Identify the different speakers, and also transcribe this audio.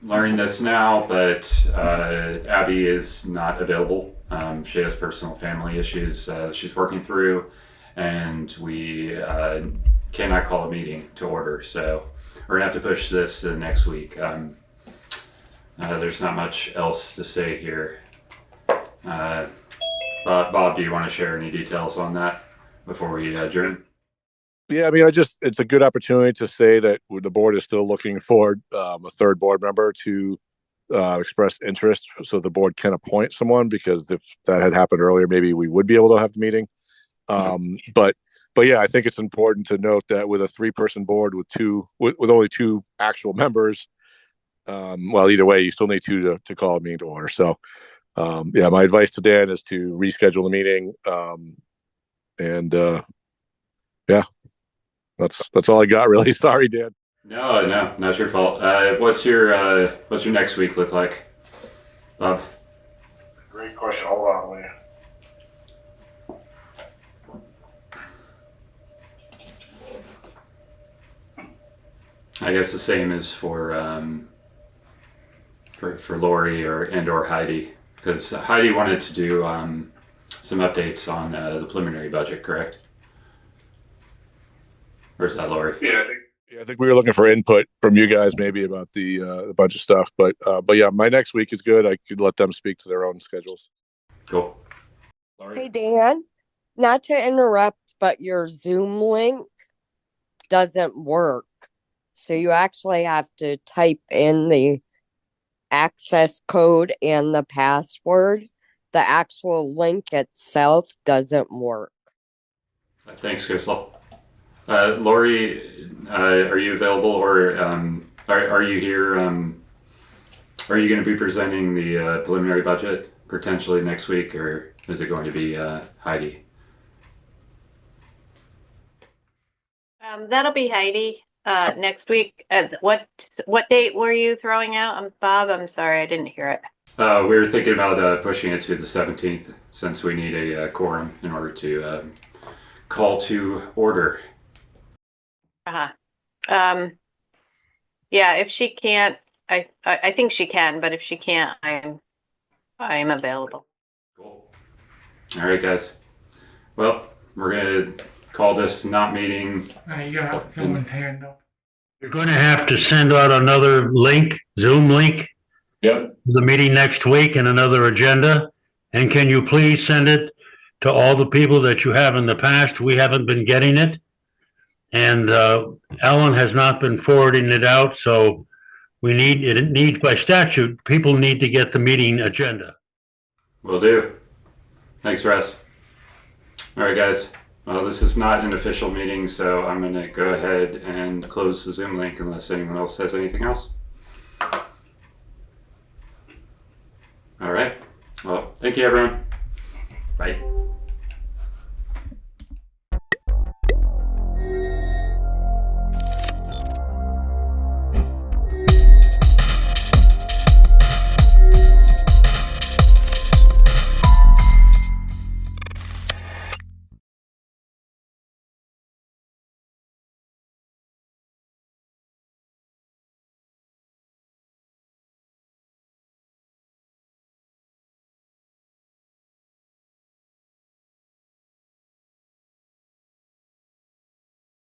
Speaker 1: learning this now, but Abby is not available. She has personal family issues she's working through, and we cannot call a meeting to order. So we're gonna have to push this to next week. There's not much else to say here. Bob, do you want to share any details on that before we adjourn?
Speaker 2: Yeah, I mean, it's a good opportunity to say that the board is still looking for a third board member to express interest so the board can appoint someone, because if that had happened earlier, maybe we would be able to have the meeting. But yeah, I think it's important to note that with a 3-person board with only 2 actual members, well, either way, you still need 2 to call a meeting to order. So, yeah, my advice to Dan is to reschedule the meeting. And yeah, that's all I got, really. Sorry, Dan.
Speaker 1: No, not your fault. What's your next week look like, Bob?
Speaker 2: Great question. Hold on, Lee.
Speaker 1: I guess the same as for Lori or Heidi, because Heidi wanted to do some updates on the preliminary budget, correct? Or is that Lori?
Speaker 2: Yeah, I think we were looking for input from you guys, maybe about the bunch of stuff. But yeah, my next week is good. I could let them speak to their own schedules.
Speaker 1: Cool. Lori?
Speaker 3: Hey, Dan, not to interrupt, but your Zoom link doesn't work. So you actually have to type in the access code and the password. The actual link itself doesn't work.
Speaker 1: Thanks, Crystal. Lori, are you available, or are you here? Are you going to be presenting the preliminary budget potentially next week, or is it going to be Heidi?
Speaker 4: That'll be Heidi next week. What date were you throwing out, Bob? I'm sorry, I didn't hear it.
Speaker 1: We were thinking about pushing it to the 17th, since we need a quorum in order to call to order.
Speaker 4: Yeah, if she can't, I think she can, but if she can't, I am available.
Speaker 1: Cool. All right, guys. Well, we're gonna call this not meeting.
Speaker 5: You got someone's hand up.
Speaker 6: You're going to have to send out another link, Zoom link,
Speaker 1: Yep.
Speaker 6: for the meeting next week, and another agenda. And can you please send it to all the people that you have in the past? We haven't been getting it. And Ellen has not been forwarding it out, so it needs, by statute, people need to get the meeting agenda.
Speaker 1: Will do. Thanks, Russ. All right, guys. Well, this is not an official meeting, so I'm going to go ahead and close the Zoom link unless anyone else says anything else. All right. Well, thank you, everyone. Bye.